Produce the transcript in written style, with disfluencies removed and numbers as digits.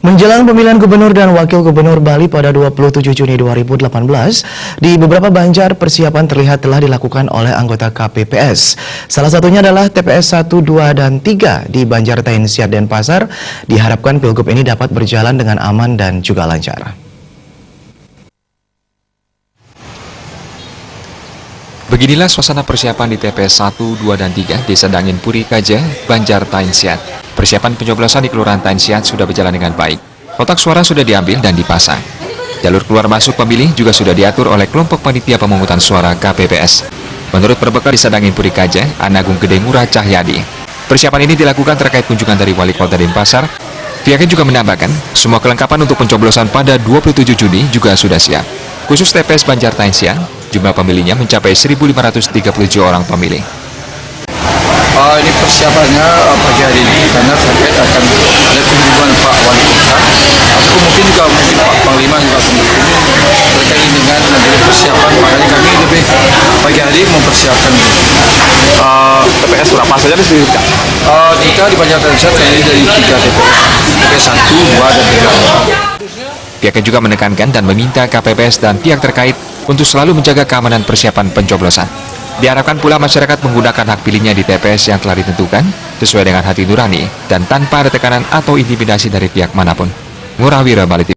Menjelang pemilihan gubernur dan wakil gubernur Bali pada 27 Juni 2018, di beberapa Banjar persiapan terlihat telah dilakukan oleh anggota KPPS. Salah satunya adalah TPS 1, 2, dan 3 di Banjar Tainsiat Denpasar. Diharapkan pilgub ini dapat berjalan dengan aman dan juga lancar. Beginilah suasana persiapan di TPS 1, 2, dan 3 Desa Dangin Puri Kajah, Banjar Tainsiat. Persiapan pencoblosan di Kelurahan Tainsiat sudah berjalan dengan baik. Kotak suara sudah diambil dan dipasang. Jalur keluar masuk pemilih juga sudah diatur oleh kelompok panitia pemungutan suara KPPS. Menurut Perbekal Desa Dangin Puri Kajah, Anagung Gede Ngurah Cahyadi, persiapan ini dilakukan terkait kunjungan dari Wali Kota Denpasar. Pihaknya juga menambahkan, semua kelengkapan untuk pencoblosan pada 27 Juni juga sudah siap. Khusus TPS Banjar Tainsiat, jumlah pemilihnya mencapai 1.537 orang pemilih. Ini persiapannya pagi hari ini karena terkait akan ada kunjungan Pak Wali Kota atau mungkin Pak Panglima juga terkait dengan menjadi persiapan, makanya kami lebih pagi hari mempersiapkan TPS berapa saja di sini? kita di Banjar Tainsiat terdiri dari 3 TPS 1, 2, dan 3. Pihaknya juga menekankan dan meminta KPPS dan pihak terkait untuk selalu menjaga keamanan persiapan pencoblosan. Diharapkan pula masyarakat menggunakan hak pilihnya di TPS yang telah ditentukan sesuai dengan hati nurani dan tanpa ada tekanan atau intimidasi dari pihak manapun. Ngurah Wira, Bali TV.